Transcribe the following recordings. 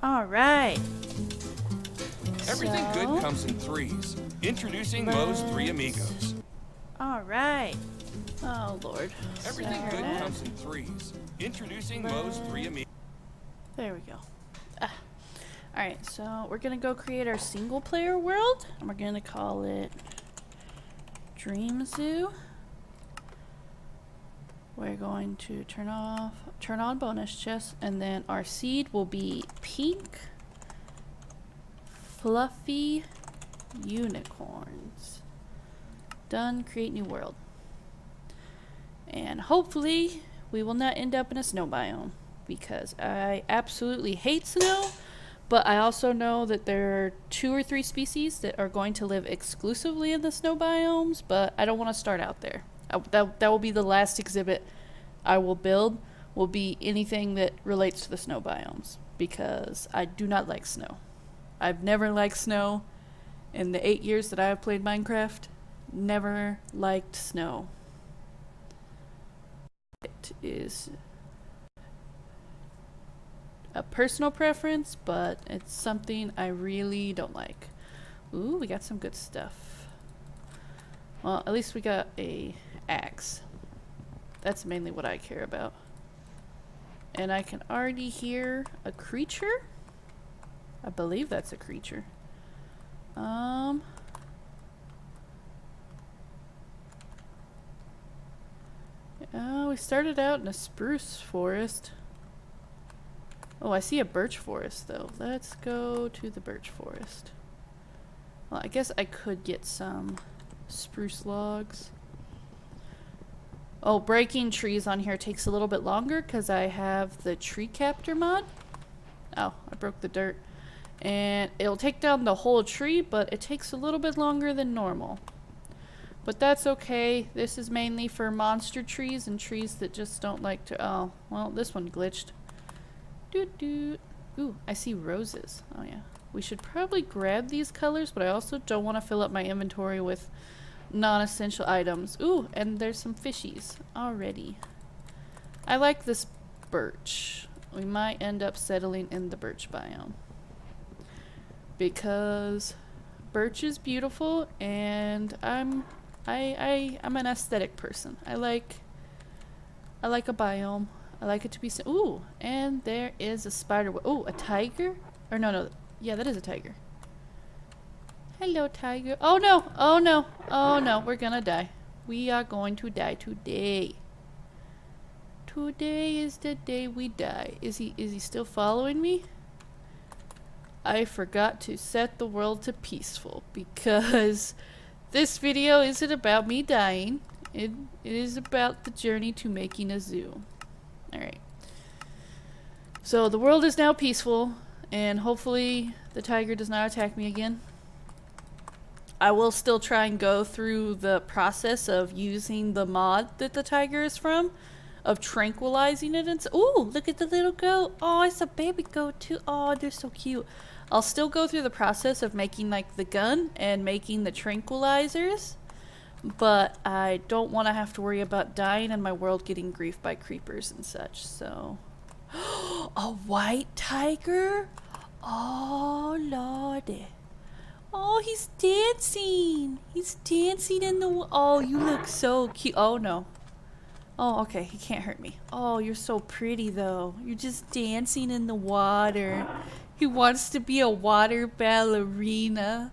All right. Everything good comes in threes. Introducing Moe's Three Amigos. All right. Oh, Lord. Everything good comes in threes. Introducing Moe's Three Amigos. There we go. Alright, so we're going to go create our single player world. And we're going to call it Dream Zoo. We're going to turn on bonus chests. And then our seed will be pink, fluffy unicorns. Done. Create new world. And hopefully we will not end up in a snow biome, because I absolutely hate snow, but I also know that there are 2 or 3 species that are going to live exclusively in the snow biomes, but I don't want to start out there. That will be the last exhibit I will build, will be anything that relates to the snow biomes, because I do not like snow. I've never liked snow. In the 8 years that I have played Minecraft, never liked snow. It is a personal preference, but it's something I really don't like. Ooh, we got some good stuff. Well, at least we got a axe. That's mainly what I care about. And I can already hear a creature. I believe that's a creature. We started out in a spruce forest. Oh, I see a birch forest though. Let's go to the birch forest. Well, I guess I could get some spruce logs. Oh, breaking trees on here takes a little bit longer because I have the tree captor mod. Oh, I broke the dirt. And it'll take down the whole tree, but it takes a little bit longer than normal. But that's okay. This is mainly for monster trees and trees that just don't like to... Oh, well, this one glitched. Doot doot. Ooh, I see roses. Oh yeah. We should probably grab these colors, but I also don't want to fill up my inventory with non-essential items. Ooh, and there's some fishies already. I like this birch. We might end up settling in the birch biome, because birch is beautiful, and I'm an aesthetic person. I like a biome. I like it to be... Ooh, and there is a spider. Ooh, a tiger? Or no. Yeah, that is a tiger. Hello, tiger. Oh, no. Oh, no. Oh, no. We're gonna die. We are going to die today. Today is the day we die. Is he still following me? I forgot to set the world to peaceful, because this video isn't about me dying. It is about the journey to making a zoo. Alright. So the world is now peaceful, and hopefully the tiger does not attack me again. I will still try and go through the process of using the mod that the tiger is from, of tranquilizing it. And ooh, look at the little goat. Oh, it's a baby goat too. Oh, they're so cute. I'll still go through the process of making like the gun and making the tranquilizers, but I don't want to have to worry about dying and my world getting griefed by creepers and such. So a white tiger? Oh lordy. Oh, he's dancing. He's dancing in the... Oh, you look so cute. Oh no. Oh, okay, he can't hurt me. Oh, you're so pretty though. You're just dancing in the water. He wants to be a water ballerina.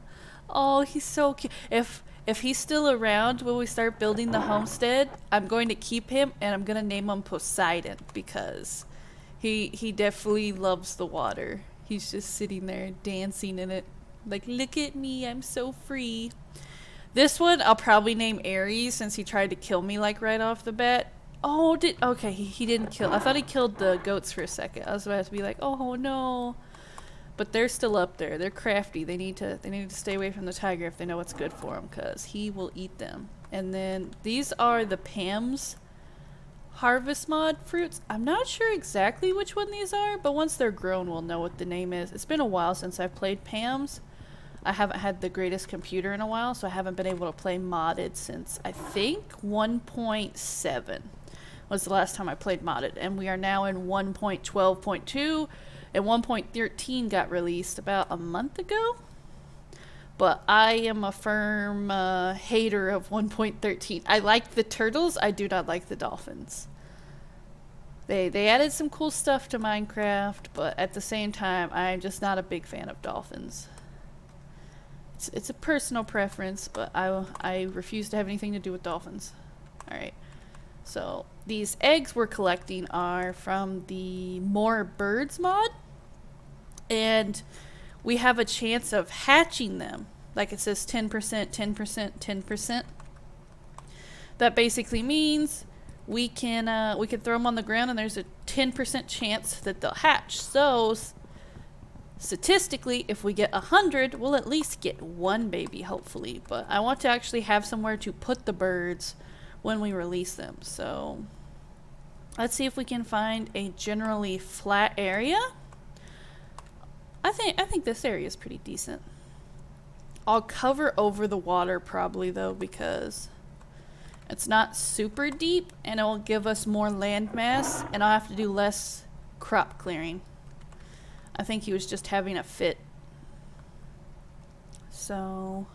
Oh, he's so cute. If he's still around when we start building the homestead, I'm going to keep him, and I'm going to name him Poseidon, because he definitely loves the water. He's just sitting there dancing in it. Like, look at me, I'm so free. This one I'll probably name Aries, since he tried to kill me like right off the bat. Oh, okay, he didn't kill. I thought he killed the goats for a second. I was about to be like, oh no. But they're still up there. They're crafty. They need to stay away from the tiger if they know what's good for them, because he will eat them. And then these are the Pam's Harvest Mod fruits. I'm not sure exactly which one these are, but once they're grown, we'll know what the name is. It's been a while since I've played Pam's. I haven't had the greatest computer in a while, so I haven't been able to play modded since, I think, 1.7 was the last time I played modded. And we are now in 1.12.2. And 1.13 got released about a month ago. But I am a firm hater of 1.13. I like the turtles. I do not like the dolphins. They added some cool stuff to Minecraft, but at the same time, I'm just not a big fan of dolphins. It's a personal preference, but I refuse to have anything to do with dolphins. Alright. So, these eggs we're collecting are from the More Birds mod. And we have a chance of hatching them. Like it says 10%, 10%, 10%. That basically means we can throw them on the ground and there's a 10% chance that they'll hatch. So statistically, if we get 100, we'll at least get one baby, hopefully. But I want to actually have somewhere to put the birds when we release them. So let's see if we can find a generally flat area. I think this area is pretty decent. I'll cover over the water probably though, because it's not super deep and it will give us more land mass and I'll have to do less crop clearing. I think he was just having a fit. So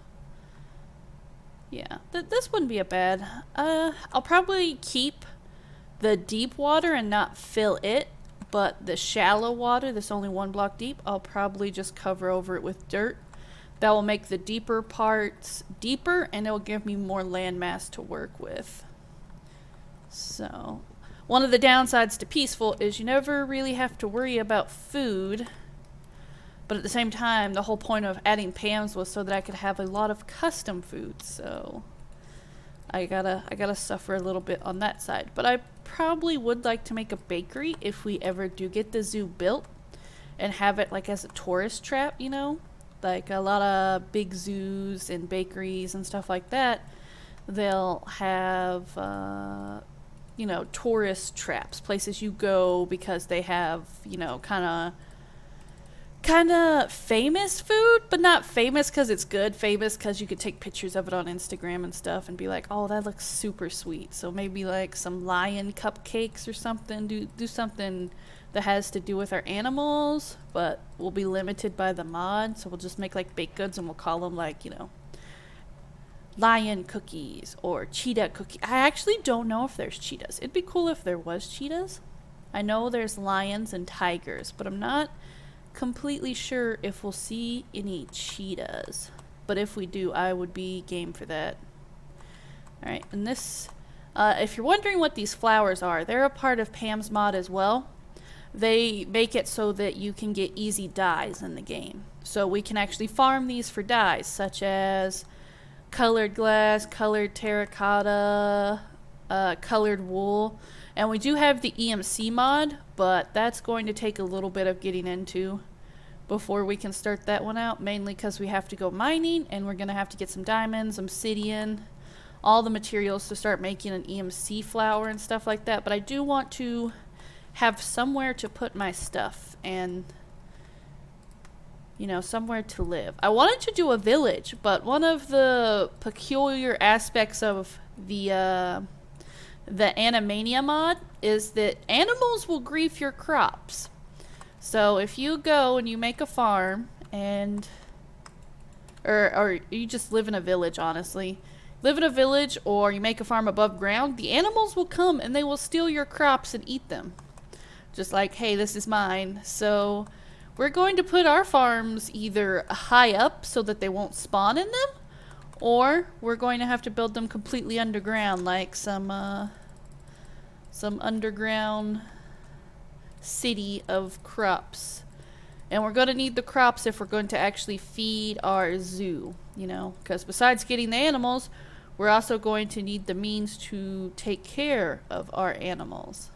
yeah, this wouldn't be a bad. I'll probably keep the deep water and not fill it, but the shallow water that's only 1 block deep, I'll probably just cover over it with dirt. That will make the deeper parts deeper and it will give me more land mass to work with. So, one of the downsides to peaceful is you never really have to worry about food. But at the same time, the whole point of adding Pam's was so that I could have a lot of custom food. So, I gotta suffer a little bit on that side. But I probably would like to make a bakery if we ever do get the zoo built. And have it like as a tourist trap, you know? Like a lot of big zoos and bakeries and stuff like that, they'll have, you know, tourist traps, places you go because they have, you know, kind of famous food, but not famous because it's good, famous because you could take pictures of it on Instagram and stuff and be like, oh, that looks super sweet. So maybe like some lion cupcakes or something, do something that has to do with our animals, but we'll be limited by the mod, so we'll just make like baked goods and we'll call them like, you know, lion cookies or cheetah cookies. I actually don't know if there's cheetahs. It'd be cool if there was cheetahs. I know there's lions and tigers, but I'm not completely sure if we'll see any cheetahs. But if we do, I would be game for that. Alright, and this, if you're wondering what these flowers are, they're a part of Pam's mod as well. They make it so that you can get easy dyes in the game. So we can actually farm these for dyes, such as colored glass, colored terracotta, colored wool. And we do have the EMC mod, but that's going to take a little bit of getting into before we can start that one out, mainly because we have to go mining and we're going to have to get some diamonds, obsidian, all the materials to start making an EMC flower and stuff like that. But I do want to have somewhere to put my stuff and, you know, somewhere to live. I wanted to do a village, but one of the peculiar aspects of the Animania mod is that animals will grief your crops. So if you go and you make a farm and or you just live in a village, honestly, live in a village or you make a farm above ground, the animals will come and they will steal your crops and eat them. Just like, hey, this is mine. So we're going to put our farms either high up so that they won't spawn in them, or we're going to have to build them completely underground, like some underground city of crops. And we're going to need the crops if we're going to actually feed our zoo, you know, because besides getting the animals, we're also going to need the means to take care of our animals.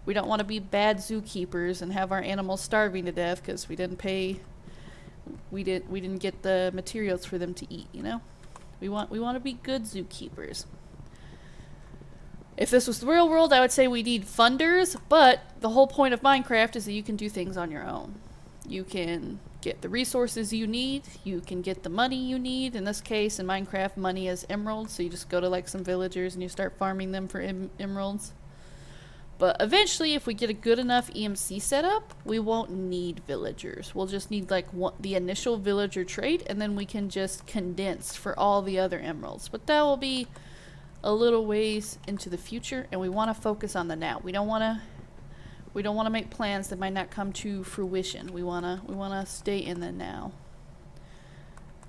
We don't want to be bad zookeepers and have our animals starving to death because we didn't get the materials for them to eat, you know? We want to be good zookeepers. If this was the real world, I would say we need funders, but the whole point of Minecraft is that you can do things on your own. You can get the resources you need, you can get the money you need. In this case, in Minecraft, money is emeralds, so you just go to like some villagers and you start farming them for emeralds. But eventually, if we get a good enough EMC setup, we won't need villagers. We'll just need like the initial villager trait, and then we can just condense for all the other emeralds. But that will be a little ways into the future, and we want to focus on the now. We don't want to make plans that might not come to fruition. We want to stay in the now.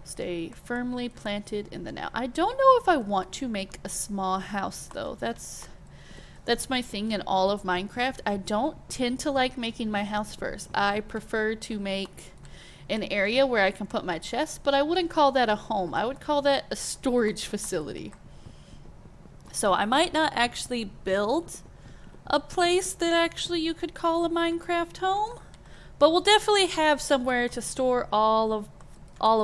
Stay firmly planted in the now. I don't know if I want to make a small house though. That's my thing in all of Minecraft. I don't tend to like making my house first. I prefer to make an area where I can put my chest, but I wouldn't call that a home. I would call that a storage facility. So I might not actually build a place that actually you could call a Minecraft home, but we'll definitely have somewhere to store all of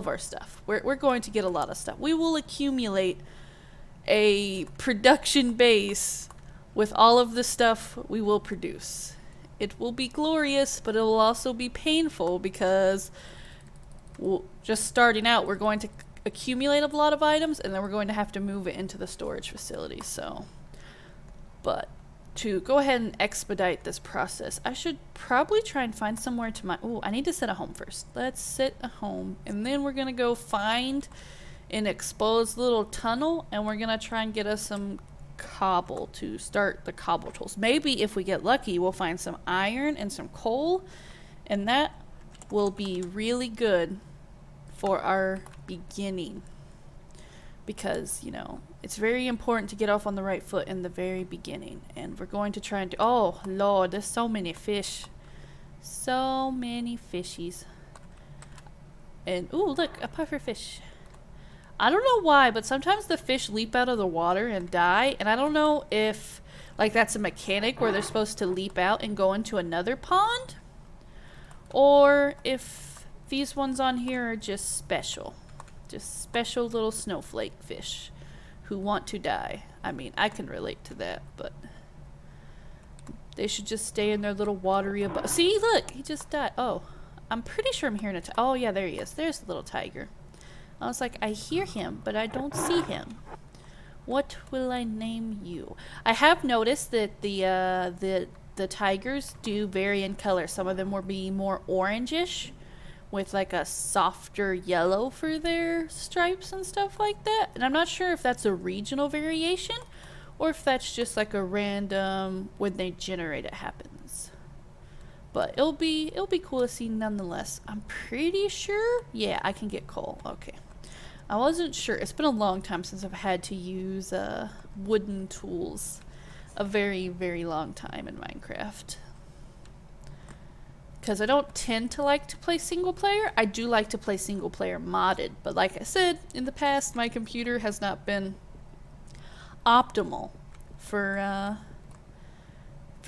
our stuff. We're going to get a lot of stuff. We will accumulate a production base with all of the stuff we will produce. It will be glorious, but it will also be painful because just starting out, we're going to accumulate a lot of items, and then we're going to have to move it into the storage facility. So, but to go ahead and expedite this process, I should probably try and find somewhere to ooh, I need to set a home first. Let's set a home, and then we're gonna go find an exposed little tunnel, and we're gonna try and get us some cobble to start the cobble tools. Maybe if we get lucky, we'll find some iron and some coal, and that will be really good for our beginning, because you know it's very important to get off on the right foot in the very beginning. And we're going to try and do, oh lord, there's so many fish, so many fishies. And ooh, look, a puffer fish. I don't know why, but sometimes the fish leap out of the water and die, and I don't know if like that's a mechanic where they're supposed to leap out and go into another pond, or if these ones on here are just special little snowflake fish who want to die. I mean, I can relate to that, but they should just stay in their little watery abode. See, look, he just died. Oh, I'm pretty sure I'm hearing a oh yeah, there he is. There's the little tiger. I was like, I hear him, but I don't see him. What will I name you? I have noticed that the tigers do vary in color. Some of them will be more orangish, with like a softer yellow for their stripes and stuff like that. And I'm not sure if that's a regional variation or if that's just like a random when they generate it happens. But it'll be cool to see nonetheless. I'm pretty sure, yeah, I can get coal. Okay. I wasn't sure. It's been a long time since I've had to use wooden tools. A very, very long time in Minecraft. Because I don't tend to like to play single player. I do like to play single player modded, but like I said, in the past my computer has not been optimal for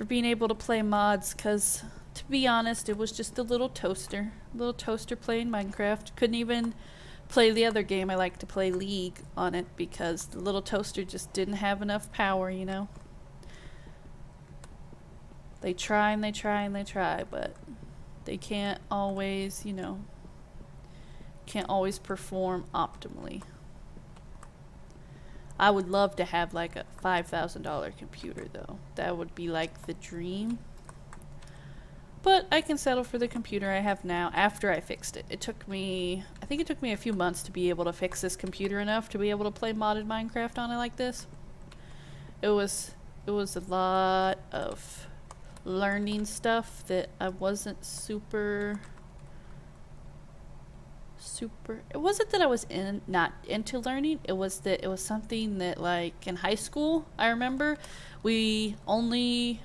being able to play mods, because to be honest, it was just a little toaster playing Minecraft. Couldn't even play the other game I like to play, League, on it because the little toaster just didn't have enough power, you know. They try and they try and they try, but they can't always, you know, can't always perform optimally. I would love to have like a $5,000 computer though. That would be like the dream. But I can settle for the computer I have now after I fixed it. It took me, I think it took me a few months to be able to fix this computer enough to be able to play modded Minecraft on it like this. It was a lot of learning stuff that I wasn't super it wasn't that I was not into learning, it was that it was something that like in high school, I remember we only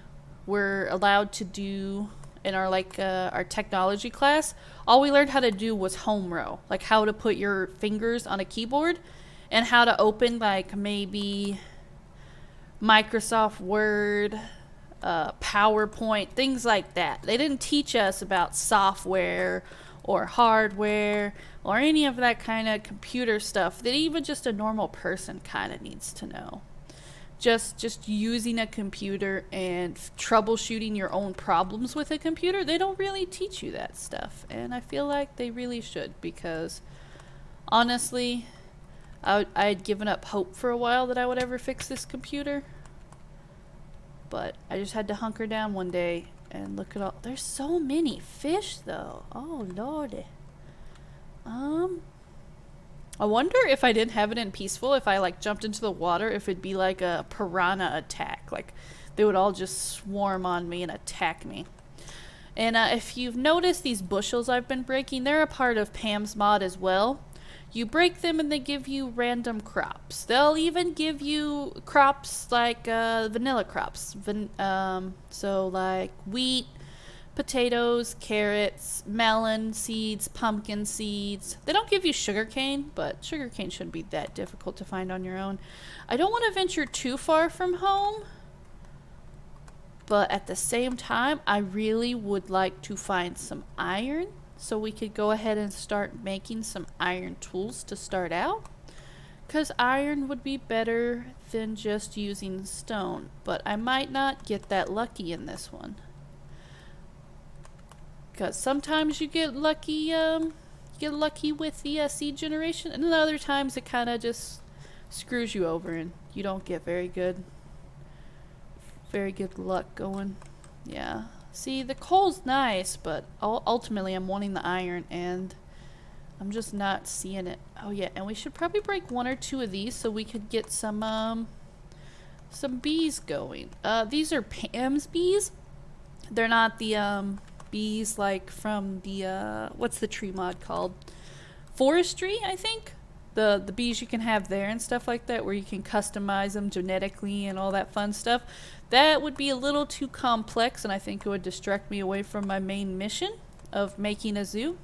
were allowed to do in our like our technology class. All we learned how to do was home row, like how to put your fingers on a keyboard and how to open like maybe Microsoft Word, PowerPoint, things like that. They didn't teach us about software or hardware or any of that kind of computer stuff that even just a normal person kind of needs to know. Just using a computer and troubleshooting your own problems with a computer, they don't really teach you that stuff. And I feel like they really should, because honestly, I had given up hope for a while that I would ever fix this computer. But I just had to hunker down one day and look at all. There's so many fish though. Oh lordy. I wonder if I didn't have it in peaceful, if I like jumped into the water, if it'd be like a piranha attack. Like they would all just swarm on me and attack me. And if you've noticed these bushels I've been breaking, they're a part of Pam's mod as well. You break them and they give you random crops. They'll even give you crops like vanilla crops. So like wheat, potatoes, carrots, melon seeds, pumpkin seeds. They don't give you sugarcane, but sugarcane shouldn't be that difficult to find on your own. I don't want to venture too far from home, but at the same time, I really would like to find some iron so we could go ahead and start making some iron tools to start out. Because iron would be better than just using stone, but I might not get that lucky in this one. Because sometimes you get lucky with the seed generation, and then other times it kind of just screws you over and you don't get very good luck going. Yeah. See, the coal's nice, but ultimately I'm wanting the iron and I'm just not seeing it. Oh yeah, and we should probably break 1 or 2 of these so we could get some bees going. These are Pam's bees. They're not the bees like from the what's the tree mod called? Forestry, I think. The bees you can have there and stuff like that, where you can customize them genetically and all that fun stuff. That would be a little too complex, and I think it would distract me away from my main mission of making a zoo.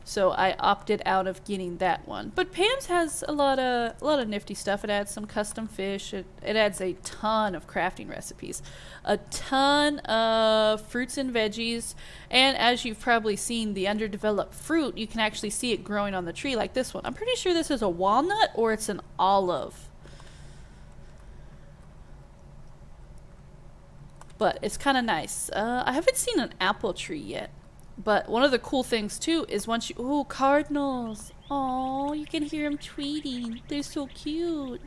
So I opted out of getting that one. But Pam's has a lot of nifty stuff. It adds some custom fish. It adds a ton of crafting recipes, a ton of fruits and veggies, and as you've probably seen, the underdeveloped fruit, you can actually see it growing on the tree like this one. I'm pretty sure this is a walnut or it's an olive. But it's kind of nice. I haven't seen an apple tree yet. But one of the cool things too is once you... Ooh, cardinals. Oh, you can hear them tweeting. They're so cute.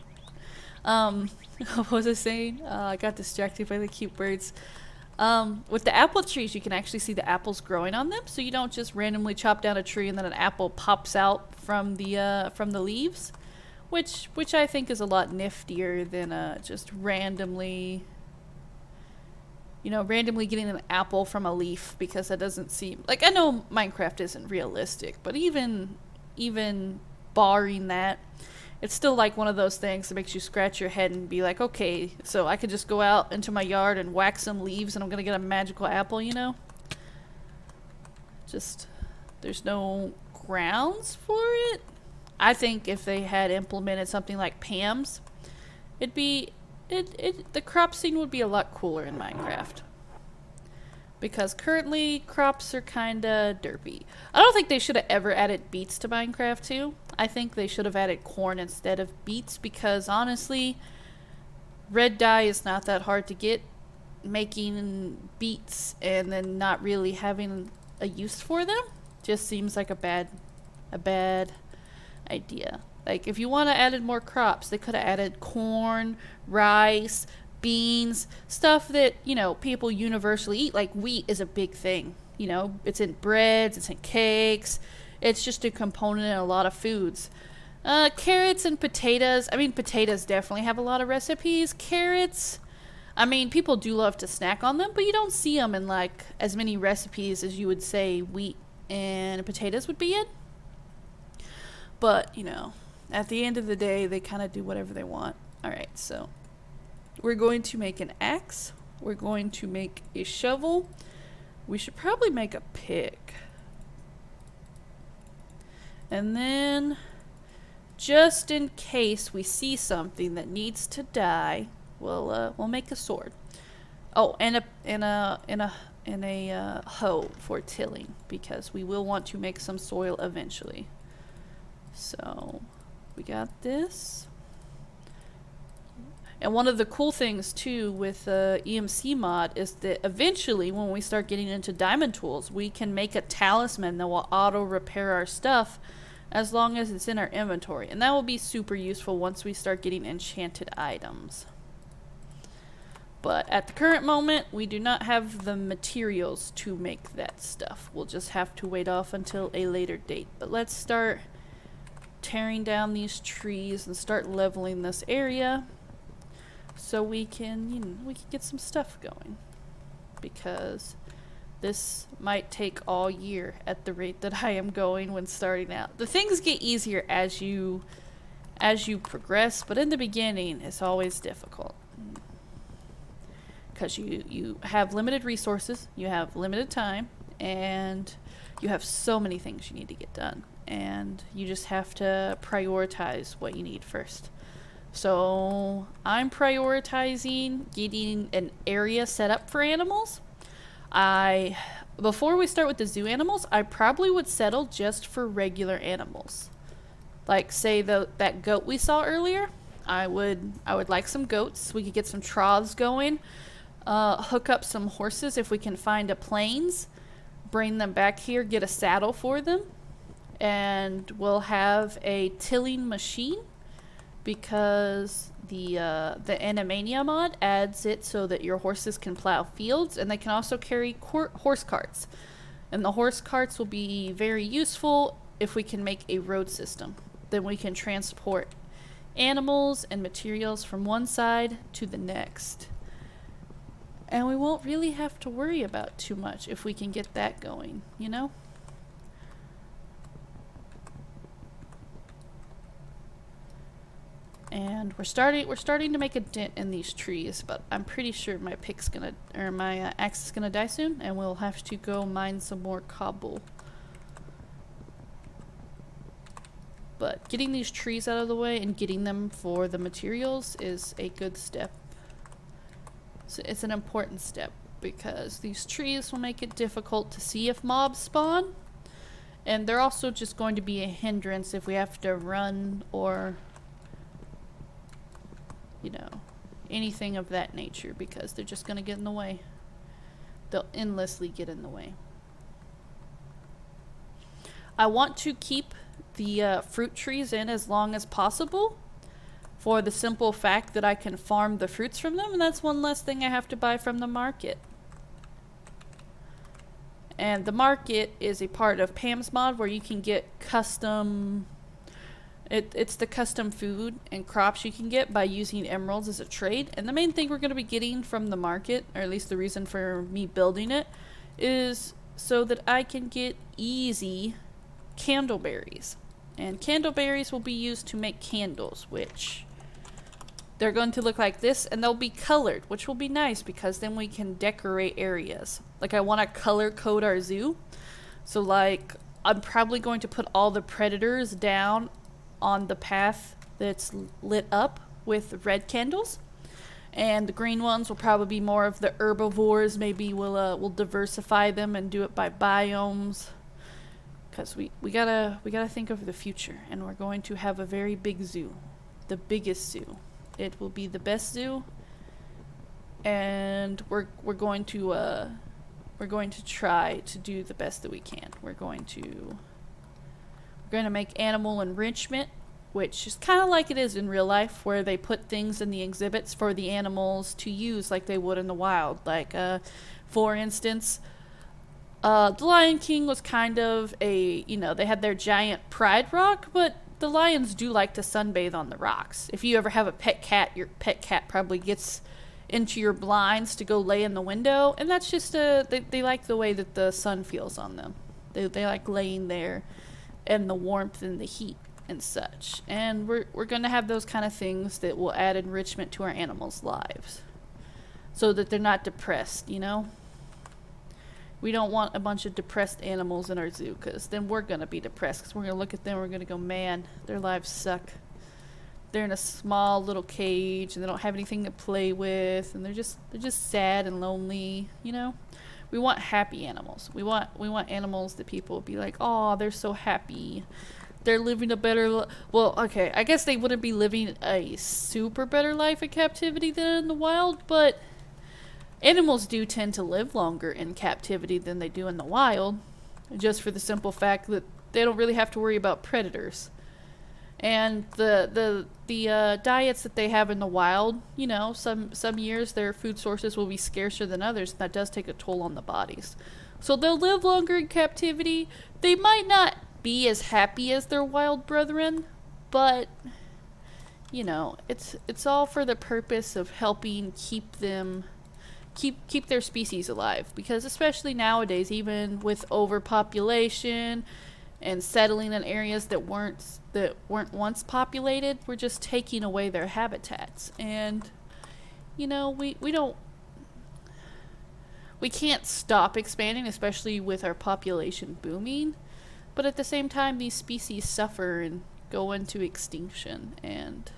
What was I saying? I got distracted by the cute birds. With the apple trees, you can actually see the apples growing on them. So you don't just randomly chop down a tree and then an apple pops out from the leaves. Which I think is a lot niftier than just randomly... randomly getting an apple from a leaf, because that doesn't seem... Like, I know Minecraft isn't realistic, but even barring that, it's still like one of those things that makes you scratch your head and be like, okay, so I could just go out into my yard and whack some leaves and I'm gonna get a magical apple, Just, there's no grounds for it. I think if they had implemented something like Pam's, it'd be... the crop scene would be a lot cooler in Minecraft. Because currently, crops are kinda derpy. I don't think they should have ever added beets to Minecraft too. I think they should have added corn instead of beets, because honestly, red dye is not that hard to get. Making beets and then not really having a use for them just seems like a bad idea. Like, if you want to add more crops, they could have added corn, rice, beans, stuff that, people universally eat. Like, wheat is a big thing. It's in breads, it's in cakes. It's just a component in a lot of foods. Carrots and potatoes. I mean, potatoes definitely have a lot of recipes. Carrots, I mean, people do love to snack on them, but you don't see them in, like, as many recipes as you would say wheat and potatoes would be in. But, at the end of the day, they kind of do whatever they want. Alright, so we're going to make an axe. We're going to make a shovel. We should probably make a pick. And then, just in case we see something that needs to die, we'll make a sword. Oh, and a hoe for tilling, because we will want to make some soil eventually. So... we got this. And one of the cool things too with EMC mod is that eventually when we start getting into diamond tools, we can make a talisman that will auto repair our stuff as long as it's in our inventory. And that will be super useful once we start getting enchanted items. But at the current moment, we do not have the materials to make that stuff. We'll just have to wait off until a later date. But let's start tearing down these trees and start leveling this area so we can, you know, we can get some stuff going. Because this might take all year at the rate that I am going when starting out. The things get easier as you progress, but in the beginning it's always difficult. Because you have limited resources, you have limited time, and you have so many things you need to get done. And you just have to prioritize what you need first. So I'm prioritizing getting an area set up for animals. Before we start with the zoo animals, I probably would settle just for regular animals. Like say that goat we saw earlier, I would like some goats. We could get some troughs going. Hook up some horses if we can find a plains, bring them back here, get a saddle for them, and we'll have a tilling machine because the Animania mod adds it so that your horses can plow fields, and they can also carry horse carts. And the horse carts will be very useful if we can make a road system. Then we can transport animals and materials from one side to the next. And we won't really have to worry about too much if we can get that going, you know? And we're starting to make a dent in these trees, but I'm pretty sure my axe is gonna die soon, and we'll have to go mine some more cobble. But getting these trees out of the way and getting them for the materials is a good step. So it's an important step because these trees will make it difficult to see if mobs spawn, and they're also just going to be a hindrance if we have to run or, you know, anything of that nature, because they're just going to get in the way. They'll endlessly get in the way. I want to keep the fruit trees in as long as possible for the simple fact that I can farm the fruits from them, and that's one less thing I have to buy from the market. And the market is a part of Pam's mod where you can get custom... It's the custom food and crops you can get by using emeralds as a trade. And the main thing we're going to be getting from the market, or at least the reason for me building it, is so that I can get easy candleberries. And candleberries will be used to make candles, which they're going to look like this, and they'll be colored, which will be nice because then we can decorate areas. Like I want to color code our zoo. So like I'm probably going to put all the predators down on the path that's lit up with red candles, and the green ones will probably be more of the herbivores. Maybe we'll diversify them and do it by biomes, because we gotta think of the future, and we're going to have a very big zoo, the biggest zoo. It will be the best zoo, and we're going to try to do the best that we can. We're going to make animal enrichment, which is kind of like it is in real life, where they put things in the exhibits for the animals to use like they would in the wild. Like, for instance, the Lion King was kind of a, you know, they had their giant pride rock, but the lions do like to sunbathe on the rocks. If you ever have a pet cat, your pet cat probably gets into your blinds to go lay in the window, and that's just they like the way that the sun feels on them. They like laying there and the warmth and the heat and such. And we're going to have those kind of things that will add enrichment to our animals' lives so that they're not depressed, you know? We don't want a bunch of depressed animals in our zoo, because then we're going to be depressed, because we're going to look at them and we're going to go, man, their lives suck. They're in a small little cage and they don't have anything to play with, and they're just sad and lonely, you know? We want happy animals. We want animals that people will be like, oh, they're so happy. They're living a better well, okay, I guess they wouldn't be living a super better life in captivity than in the wild, but animals do tend to live longer in captivity than they do in the wild, just for the simple fact that they don't really have to worry about predators. And the diets that they have in the wild, you know, some years their food sources will be scarcer than others, and that does take a toll on the bodies. So they'll live longer in captivity. They might not be as happy as their wild brethren, but you know, it's all for the purpose of helping keep them keep their species alive, because especially nowadays, even with overpopulation and settling in areas that weren't once populated, we're just taking away their habitats. And you know, we can't stop expanding, especially with our population booming, but at the same time these species suffer and go into extinction, and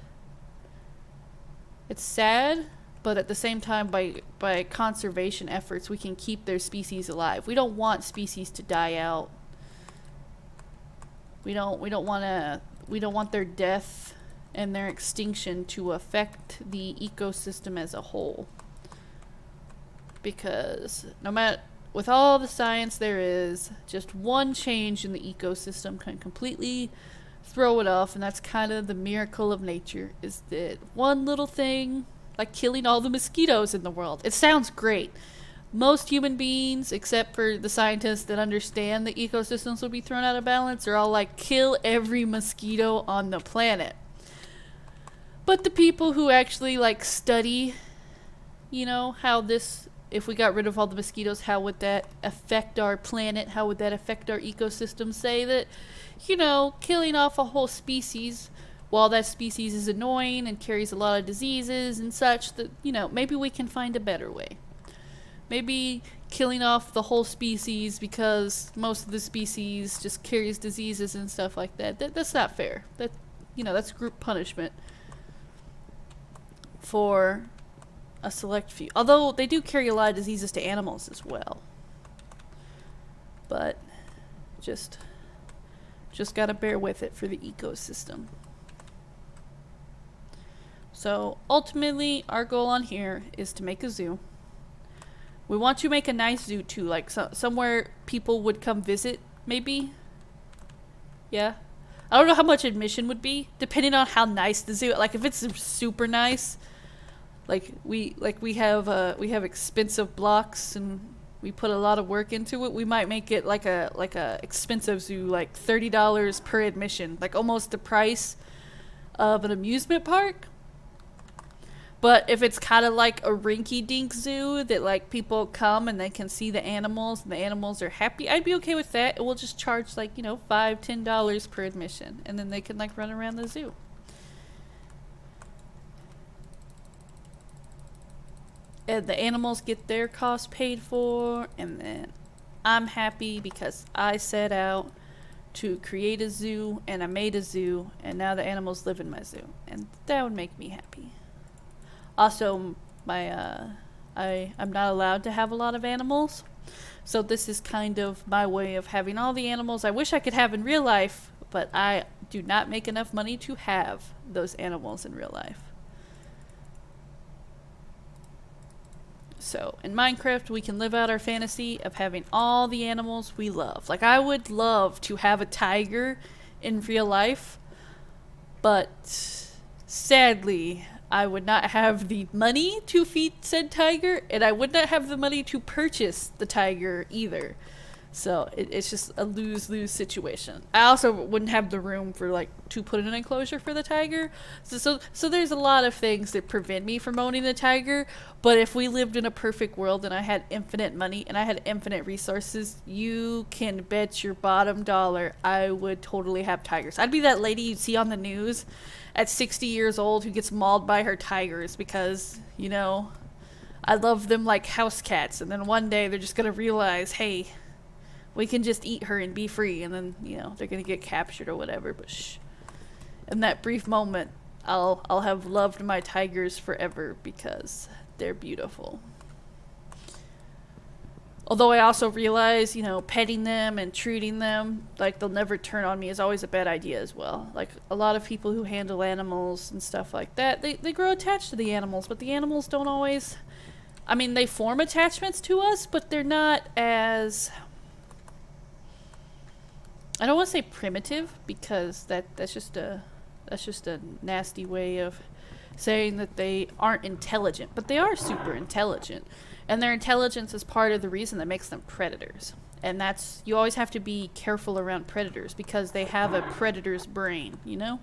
it's sad, but at the same time, by conservation efforts, we can keep their species alive. We don't want species to die out. We don't want their death and their extinction to affect the ecosystem as a whole. Because no matter, with all the science there is, just one change in the ecosystem can completely throw it off, and that's kind of the miracle of nature, is that one little thing, like killing all the mosquitoes in the world. It sounds great. Most human beings, except for the scientists that understand the ecosystems will be thrown out of balance, are all like, kill every mosquito on the planet. But the people who actually like study, you know, how this, if we got rid of all the mosquitoes, how would that affect our planet? How would that affect our ecosystem? Say that, you know, killing off a whole species, while that species is annoying and carries a lot of diseases and such, that, you know, maybe we can find a better way. Maybe killing off the whole species because most of the species just carries diseases and stuff like that. That's not fair. That, you know, that's group punishment for a select few. Although they do carry a lot of diseases to animals as well. But just gotta bear with it for the ecosystem. So ultimately, our goal on here is to make a zoo. We want to make a nice zoo too, like somewhere people would come visit, maybe. Yeah. I don't know how much admission would be, depending on how nice the zoo. Like if it's super nice, like we have expensive blocks and we put a lot of work into it. We might make it like a expensive zoo, like $30 per admission, like almost the price of an amusement park. But if it's kind of like a rinky-dink zoo that like people come and they can see the animals and the animals are happy, I'd be okay with that. And we'll just charge like, you know, $5-10 per admission, and then they can like run around the zoo. And the animals get their costs paid for, and then I'm happy because I set out to create a zoo and I made a zoo, and now the animals live in my zoo, and that would make me happy. Also, I'm not allowed to have a lot of animals, so this is kind of my way of having all the animals I wish I could have in real life, but I do not make enough money to have those animals in real life. So, in Minecraft, we can live out our fantasy of having all the animals we love. Like, I would love to have a tiger in real life, but sadly, I would not have the money to feed said tiger, and I would not have the money to purchase the tiger either. So it's just a lose-lose situation. I also wouldn't have the room for like to put in an enclosure for the tiger. So there's a lot of things that prevent me from owning a tiger. But if we lived in a perfect world and I had infinite money and I had infinite resources, you can bet your bottom dollar I would totally have tigers. I'd be that lady you'd see on the news at 60 years old who gets mauled by her tigers because, you know, I love them like house cats. And then one day they're just going to realize, hey, we can just eat her and be free, and then, you know, they're gonna get captured or whatever. But shh. In that brief moment, I'll have loved my tigers forever because they're beautiful. Although I also realize, you know, petting them and treating them like they'll never turn on me is always a bad idea as well. Like a lot of people who handle animals and stuff like that, they grow attached to the animals, but the animals don't always. I mean, they form attachments to us, but they're not as. I don't want to say primitive because that's just a That's just a nasty way of saying that they aren't intelligent, but they are super intelligent. And their intelligence is part of the reason that makes them predators. And that's, you always have to be careful around predators because they have a predator's brain, you know?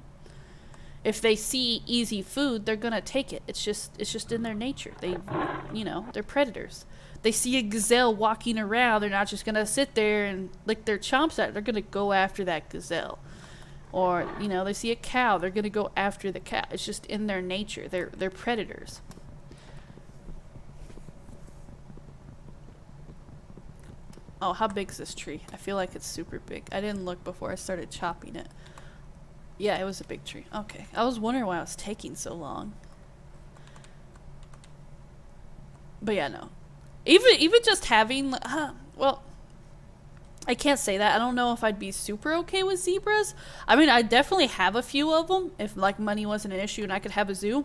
If they see easy food, they're gonna take it. It's just in their nature. They, you know, they're predators. They see a gazelle walking around, they're not just gonna sit there and lick their chomps at it. They're gonna go after that gazelle. Or, you know, they see a cow, they're gonna go after the cow. It's just in their nature. They're predators. Oh, how big is this tree? I feel like it's super big. I didn't look before I started chopping it. Yeah, it was a big tree. Okay. I was wondering why it was taking so long. But yeah, no. Even just having, well, I can't say that. I don't know if I'd be super okay with zebras. I mean, I definitely have a few of them if like money wasn't an issue and I could have a zoo.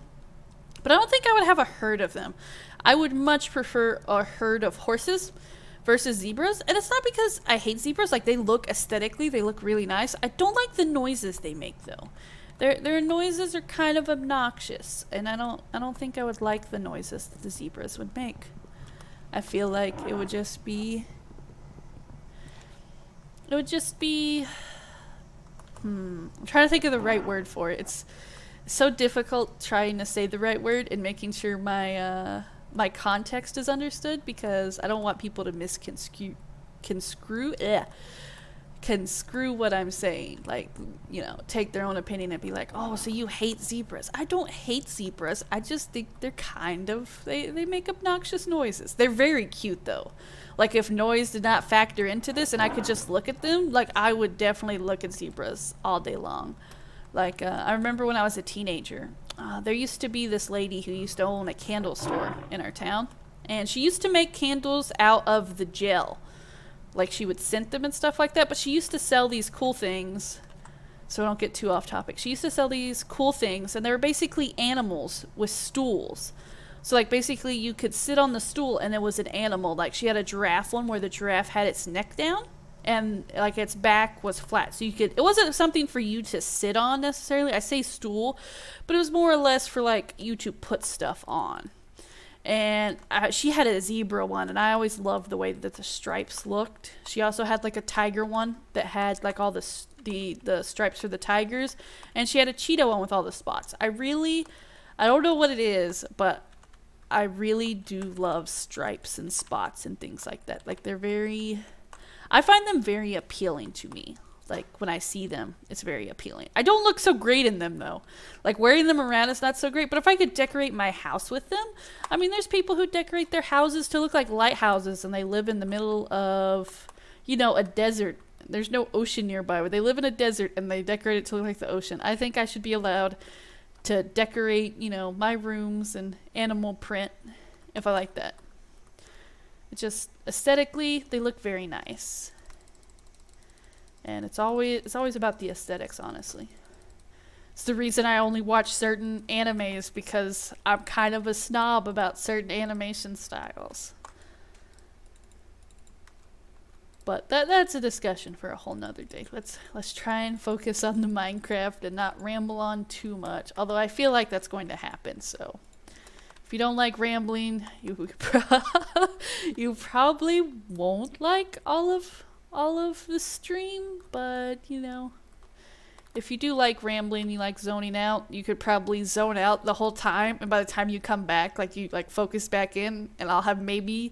But I don't think I would have a herd of them. I would much prefer a herd of horses versus zebras. And it's not because I hate zebras. Like, they look aesthetically, they look really nice. I don't like the noises they make though. Their noises are kind of obnoxious, and I don't think I would like the noises that the zebras would make. I feel like it would just be I'm trying to think of the right word for it. It's so difficult trying to say the right word and making sure my my context is understood, because I don't want people to construe what I'm saying. Like, you know, take their own opinion and be like, oh, so you hate zebras. I don't hate zebras. I just think they're they make obnoxious noises. They're very cute though. Like, if noise did not factor into this and I could just look at them, like, I would definitely look at zebras all day long. Like, I remember when I was a teenager, there used to be this lady who used to own a candle store in our town. And she used to make candles out of the gel. Like, she would scent them and stuff like that. But she used to sell these cool things. So I don't get too off topic. She used to sell these cool things. And they were basically animals with stools. So, like, basically you could sit on the stool and it was an animal. Like, she had a giraffe one where the giraffe had its neck down. And, like, its back was flat. So you could, it wasn't something for you to sit on necessarily. I say stool, but it was more or less for, like, you to put stuff on. And she had a zebra one, and I always loved the way that the stripes looked. She also had, like, a tiger one that had, like, all the stripes for the tigers. And she had a cheetah one with all the spots. I don't know what it is, but I really do love stripes and spots and things like that. Like, I find them very appealing to me. Like, when I see them, it's very appealing. I don't look so great in them, though. Like, wearing them around is not so great. But if I could decorate my house with them, I mean, there's people who decorate their houses to look like lighthouses, and they live in the middle of, you know, a desert. There's no ocean nearby, but they live in a desert, and they decorate it to look like the ocean. I think I should be allowed to decorate, you know, my rooms and animal print if I like that. It just, aesthetically, they look very nice. And it's always about the aesthetics, honestly. It's the reason I only watch certain animes, because I'm kind of a snob about certain animation styles. But that's a discussion for a whole nother day. Let's try and focus on the Minecraft and not ramble on too much. Although I feel like that's going to happen, so if you don't like rambling, you probably won't like all of the stream, but you know, if you do like rambling, you like zoning out, you could probably zone out the whole time, and by the time you come back, like, you like focus back in, and I'll have maybe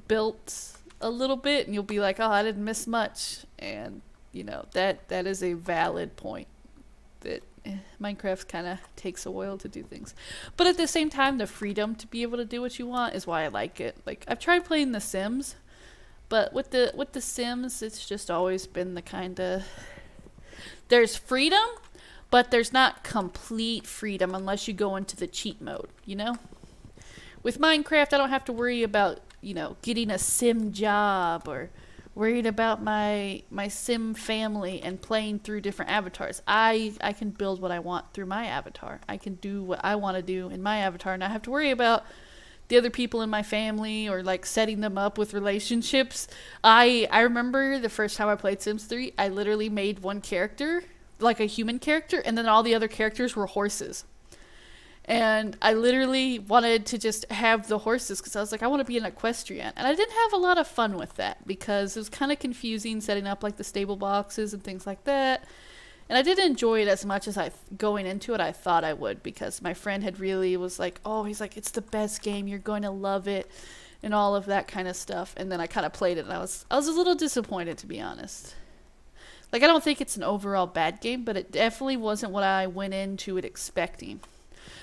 built a little bit, and you'll be like, oh, I didn't miss much. And you know, that is a valid point, that Minecraft kind of takes a while to do things. But at the same time, the freedom to be able to do what you want is why I like it. Like, I've tried playing The Sims, but with the Sims, it's just always been the kind of, there's freedom, but there's not complete freedom unless you go into the cheat mode, you know? With Minecraft, I don't have to worry about, you know, getting a sim job, or worried about my sim family and playing through different avatars. I can build what I want through my avatar. I can do what I want to do in my avatar, and I have to worry about the other people in my family, or like setting them up with relationships. I remember the first time I played Sims 3, I literally made one character like a human character, and then all the other characters were horses. And I literally wanted to just have the horses because I was like, I want to be an equestrian. And I didn't have a lot of fun with that because it was kind of confusing setting up like the stable boxes and things like that. And I didn't enjoy it as much as going into it I thought I would, because my friend had really was like, oh, he's like, it's the best game, you're going to love it, and all of that kind of stuff. And then I kind of played it and I was a little disappointed, to be honest. Like, I don't think it's an overall bad game, but it definitely wasn't what I went into it expecting.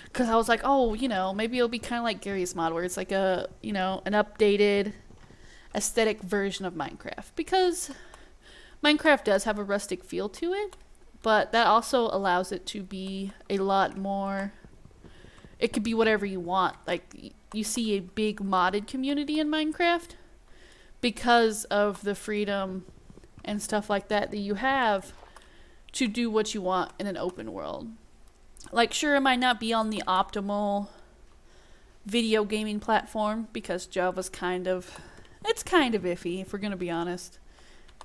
Because I was like, oh, you know, maybe it'll be kind of like Gary's Mod, where it's like a, you know, an updated aesthetic version of Minecraft. Because Minecraft does have a rustic feel to it, but that also allows it to be a lot more, it could be whatever you want. Like, you see a big modded community in Minecraft because of the freedom and stuff like that you have to do what you want in an open world. Like, sure, it might not be on the optimal video gaming platform because Java's kind of iffy, if we're gonna be honest.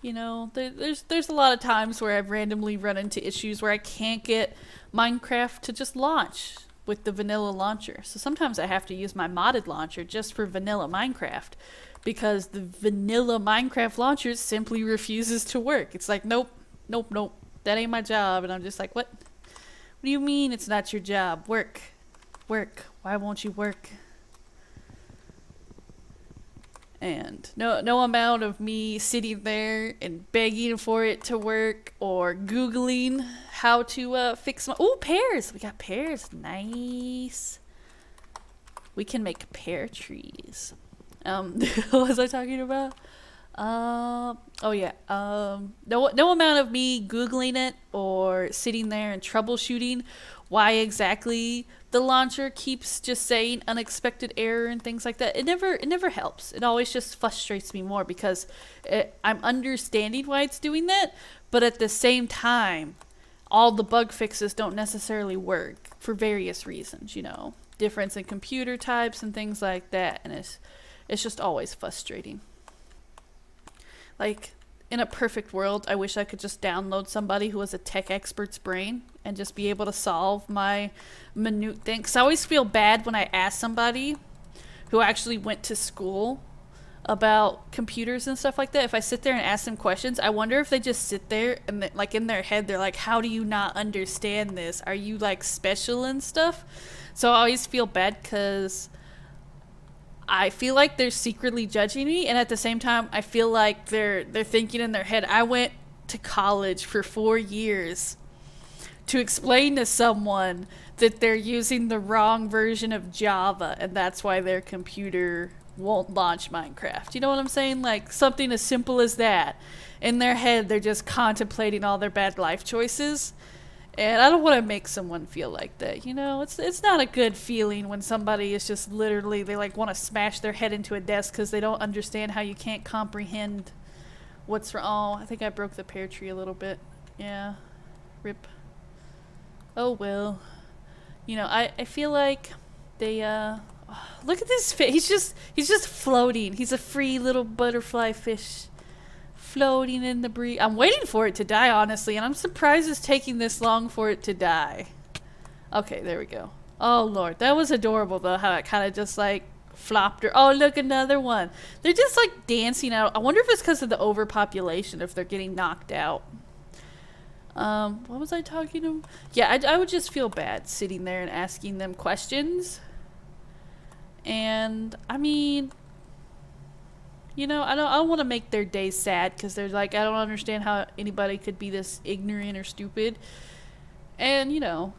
You know, there's a lot of times where I've randomly run into issues where I can't get Minecraft to just launch with the vanilla launcher. So sometimes I have to use my modded launcher just for vanilla Minecraft because the vanilla Minecraft launcher simply refuses to work. It's like, nope, that ain't my job. And I'm just like, what? What do you mean it's not your job? Work. Why won't you work? And no amount of me sitting there and begging for it to work or Googling how to fix my... Ooh, pears! We got pears. Nice. We can make pear trees. What was I talking about? Oh yeah. No amount of me Googling it or sitting there and troubleshooting why exactly the launcher keeps just saying unexpected error and things like that. It never helps. It always just frustrates me more because I'm understanding why it's doing that, but at the same time, all the bug fixes don't necessarily work for various reasons, you know, difference in computer types and things like that, and it's just always frustrating. Like, in a perfect world, I wish I could just download somebody who has a tech expert's brain and just be able to solve my minute thing. Because I always feel bad when I ask somebody who actually went to school about computers and stuff like that. If I sit there and ask them questions, I wonder if they just sit there and like in their head, they're like, how do you not understand this? Are you like special and stuff? So I always feel bad because I feel like they're secretly judging me, and at the same time, I feel like they're thinking in their head, I went to college for 4 years to explain to someone that they're using the wrong version of Java, and that's why their computer won't launch Minecraft. You know what I'm saying? Like, something as simple as that. In their head, they're just contemplating all their bad life choices. And I don't want to make someone feel like that, you know? It's not a good feeling when somebody is just literally, they like want to smash their head into a desk because they don't understand how you can't comprehend what's wrong. Oh, I think I broke the pear tree a little bit. Yeah. Rip. Oh, well. You know, I feel like they, look at this fish. He's just floating. He's a free little butterfly fish. Floating in the breeze. I'm waiting for it to die, honestly, and I'm surprised it's taking this long for it to die. Okay, there we go. Oh, Lord. That was adorable, though, how it kind of just, like, flopped her. Oh, look, another one. They're just, like, dancing out. I wonder if it's because of the overpopulation, if they're getting knocked out. What was I talking to? Yeah, I would just feel bad sitting there and asking them questions. And, I mean... You know, I don't want to make their day sad because they're like, I don't understand how anybody could be this ignorant or stupid. And, you know,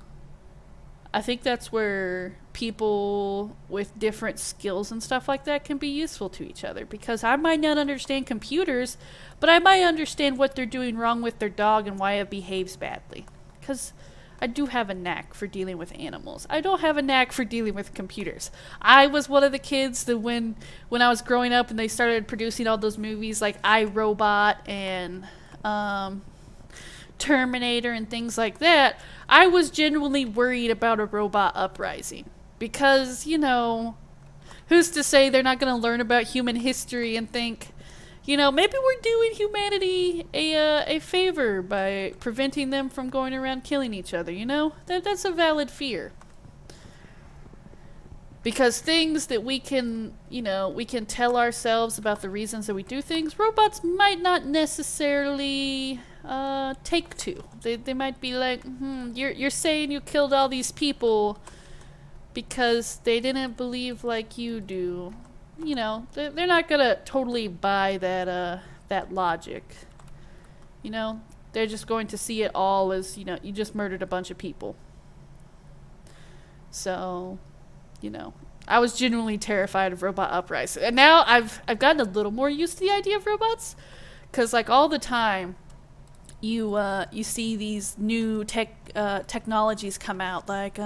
I think that's where people with different skills and stuff like that can be useful to each other. Because I might not understand computers, but I might understand what they're doing wrong with their dog and why it behaves badly. Because I do have a knack for dealing with animals. I don't have a knack for dealing with computers. I was one of the kids that when I was growing up and they started producing all those movies like I, Robot and Terminator and things like that, I was genuinely worried about a robot uprising. Because, you know, who's to say they're not going to learn about human history and think, you know, maybe we're doing humanity a favor by preventing them from going around killing each other, you know? That's a valid fear. Because things that we can, you know, we can tell ourselves about the reasons that we do things, robots might not necessarily take to. They might be like, you're saying you killed all these people because they didn't believe like you do. You know, they're not gonna totally buy that logic. You know, they're just going to see it all as, you know, you just murdered a bunch of people. So, you know, I was genuinely terrified of robot uprising, and now I've gotten a little more used to the idea of robots, because like all the time, you see these new technologies come out, like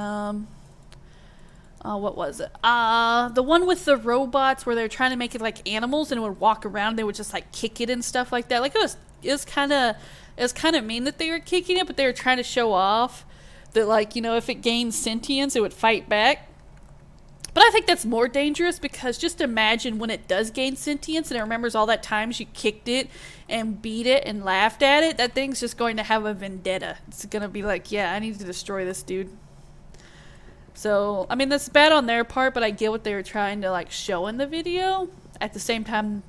what was it? The one with the robots where they're trying to make it like animals and it would walk around, they would just like kick it and stuff like that. Like it was kind of mean that they were kicking it, but they were trying to show off that, like, you know, if it gained sentience, it would fight back. But I think that's more dangerous, because just imagine when it does gain sentience and it remembers all that times you kicked it and beat it and laughed at it, that thing's just going to have a vendetta. It's going to be like, yeah, I need to destroy this dude. So, I mean, that's bad on their part, but I get what they were trying to, like, show in the video. At the same time,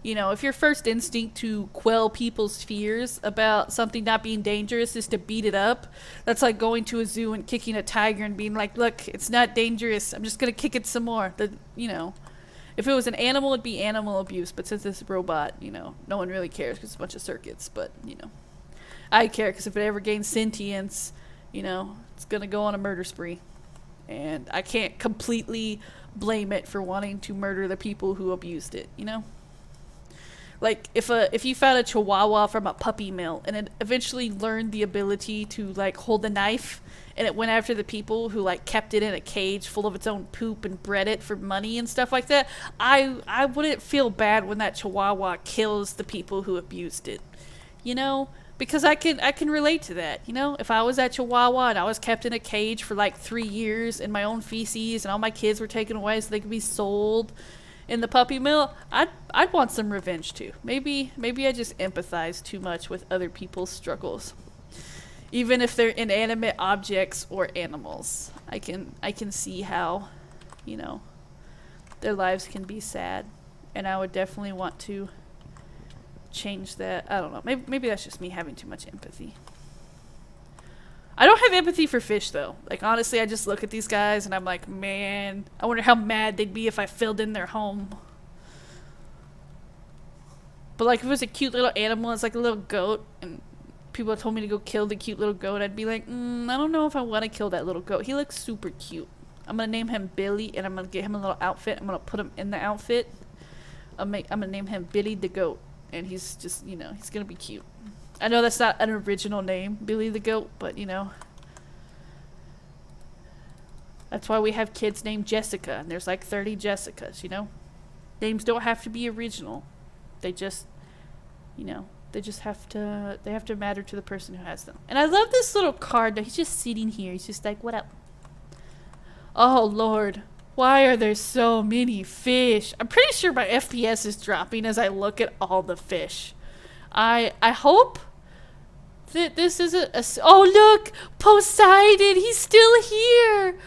you know, if your first instinct to quell people's fears about something not being dangerous is to beat it up, that's like going to a zoo and kicking a tiger and being like, look, it's not dangerous, I'm just gonna kick it some more. You know, if it was an animal, it'd be animal abuse, but since it's a robot, you know, no one really cares because it's a bunch of circuits. But, you know, I care, because if it ever gains sentience, you know, it's gonna go on a murder spree. And I can't completely blame it for wanting to murder the people who abused it, you know? Like, if you found a chihuahua from a puppy mill and it eventually learned the ability to, like, hold a knife, and it went after the people who, like, kept it in a cage full of its own poop and bred it for money and stuff like that, I wouldn't feel bad when that chihuahua kills the people who abused it, you know? Because I can relate to that, you know? If I was that chihuahua and I was kept in a cage for, like, 3 years in my own feces and all my kids were taken away so they could be sold in the puppy mill, I'd want some revenge too. Maybe I just empathize too much with other people's struggles, even if they're inanimate objects or animals. I can see how, you know, their lives can be sad, and I would definitely want to change that. I don't know. Maybe that's just me having too much empathy. I don't have empathy for fish, though. Like, honestly, I just look at these guys and I'm like, man, I wonder how mad they'd be if I filled in their home. But, like, if it was a cute little animal, it's like a little goat, and people told me to go kill the cute little goat, I'd be like, I don't know if I want to kill that little goat. He looks super cute. I'm going to name him Billy, and I'm going to get him a little outfit. I'm going to put him in the outfit. I'm going to name him Billy the Goat, and he's just, you know, he's going to be cute. I know that's not an original name, Billy the Goat, but, you know, that's why we have kids named Jessica, and there's like 30 Jessicas, you know? Names don't have to be original. They just, you know, they have to matter to the person who has them. And I love this little card, though. He's just sitting here. He's just like, what up? Oh, Lord. Why are there so many fish? I'm pretty sure my FPS is dropping as I look at all the fish. I hope that this isn't a... Oh, look! Poseidon! He's still here!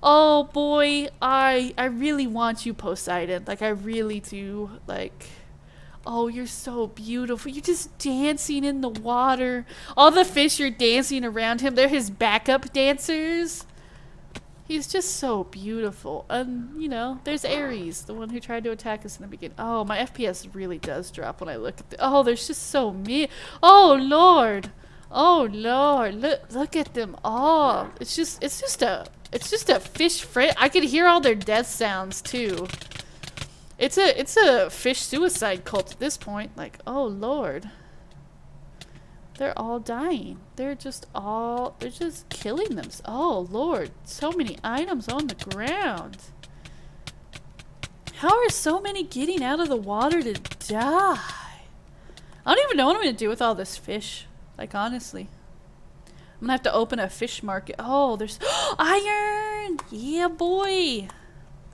Oh, boy. I really want you, Poseidon. Like, I really do. Like... Oh, you're so beautiful. You're just dancing in the water. All the fish are dancing around him. They're his backup dancers. He's just so beautiful. And, you know, there's Ares, the one who tried to attack us in the beginning. Oh, my FPS really does drop when I look at oh, there's just so many. Oh, Lord. Oh, Lord. Look at them all. It's just a fish friend. I can hear all their death sounds, too. It's a fish suicide cult at this point. Like, oh, Lord. They're all dying. They're just killing them. Oh, Lord. So many items on the ground. How are so many getting out of the water to die? I don't even know what I'm going to do with all this fish. Like, honestly. I'm going to have to open a fish market. Oh, there's iron! Yeah, boy!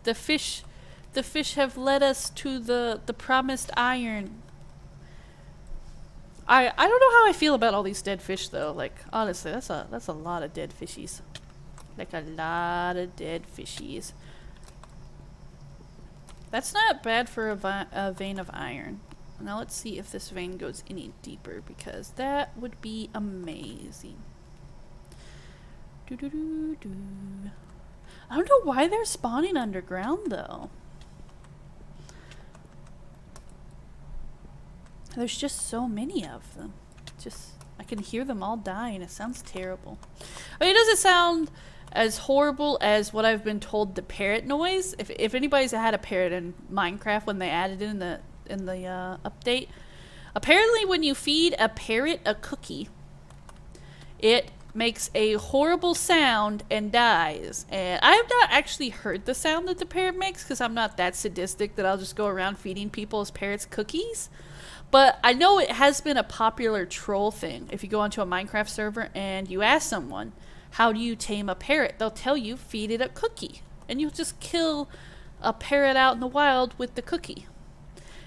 The fish The fish have led us to the promised iron. I don't know how I feel about all these dead fish though. Like honestly, that's a lot of dead fishies. Like a lot of dead fishies. That's not bad for a vein of iron. Now let's see if this vein goes any deeper, because that would be amazing. Doo-doo-doo-doo. I don't know why they're spawning underground though. There's just so many of them. I can hear them all dying. It sounds terrible. I mean, it doesn't sound as horrible as what I've been told the parrot noise. If anybody's had a parrot in Minecraft when they added it in the update, apparently when you feed a parrot a cookie, it makes a horrible sound and dies. And I have not actually heard the sound that the parrot makes, because I'm not that sadistic that I'll just go around feeding people's parrots cookies. But I know it has been a popular troll thing. If you go onto a Minecraft server and you ask someone, how do you tame a parrot? They'll tell you, feed it a cookie. And you'll just kill a parrot out in the wild with the cookie.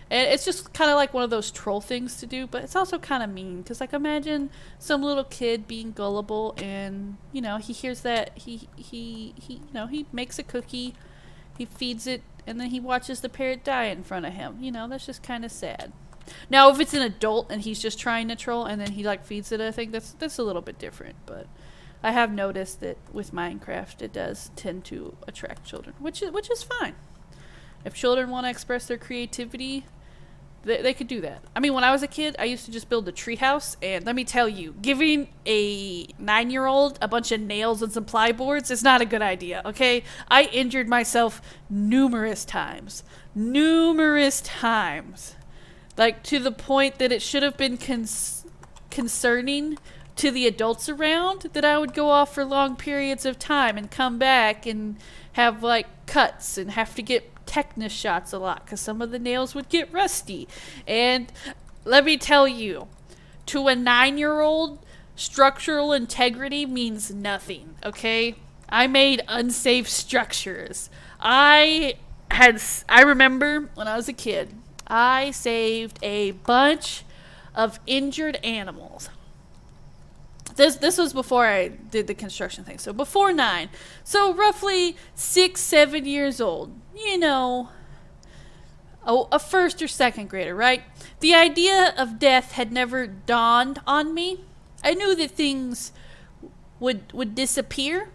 And it's just kind of like one of those troll things to do, but it's also kind of mean. Because, like, imagine some little kid being gullible and, you know, he hears that, he makes a cookie, he feeds it, and then he watches the parrot die in front of him. You know, that's just kind of sad. Now, if it's an adult and he's just trying to troll and then he, like, feeds it, I think that's a little bit different. But I have noticed that with Minecraft, it does tend to attract children, which is fine. If children want to express their creativity, they could do that. I mean, when I was a kid, I used to just build a treehouse, and let me tell you, giving a 9-year-old a bunch of nails and some plyboards is not a good idea, okay? I injured myself numerous times. Numerous times. Like, to the point that it should have been concerning to the adults around, that I would go off for long periods of time and come back and have, like, cuts and have to get tetanus shots a lot because some of the nails would get rusty. And let me tell you, to a 9-year-old, structural integrity means nothing, okay? I made unsafe structures. I remember when I was a kid, I saved a bunch of injured animals. This was before I did the construction thing. So before 9. So roughly 6, 7 years old. You know, a first or second grader, right? The idea of death had never dawned on me. I knew that things would disappear.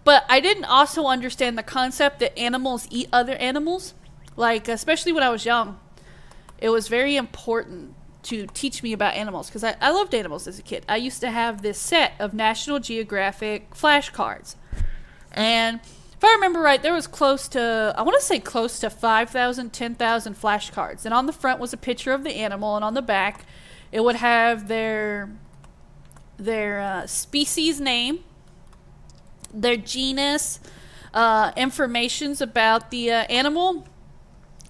But I didn't also understand the concept that animals eat other animals. Like, especially when I was young, it was very important to teach me about animals, because I loved animals as a kid. I used to have this set of National Geographic flashcards, and if I remember right, there was close to 5,000, 10,000 flashcards, and on the front was a picture of the animal, and on the back it would have their species name, their genus, informations about the animal.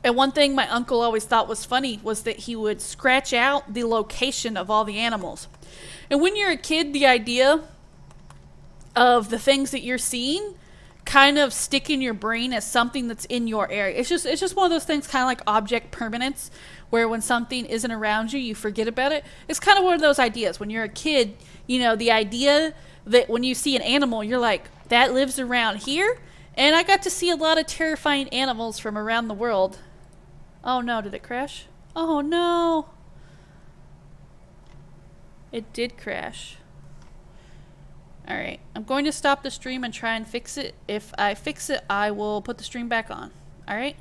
And one thing my uncle always thought was funny was that he would scratch out the location of all the animals. And when you're a kid, the idea of the things that you're seeing kind of stick in your brain as something that's in your area. It's just one of those things, kind of like object permanence, where when something isn't around you, you forget about it. It's kind of one of those ideas. When you're a kid, you know, the idea that when you see an animal, you're like, that lives around here. And I got to see a lot of terrifying animals from around the world. Oh no, did it crash? Oh no. It did crash. Alright, I'm going to stop the stream and try and fix it. If I fix it, I will put the stream back on. Alright?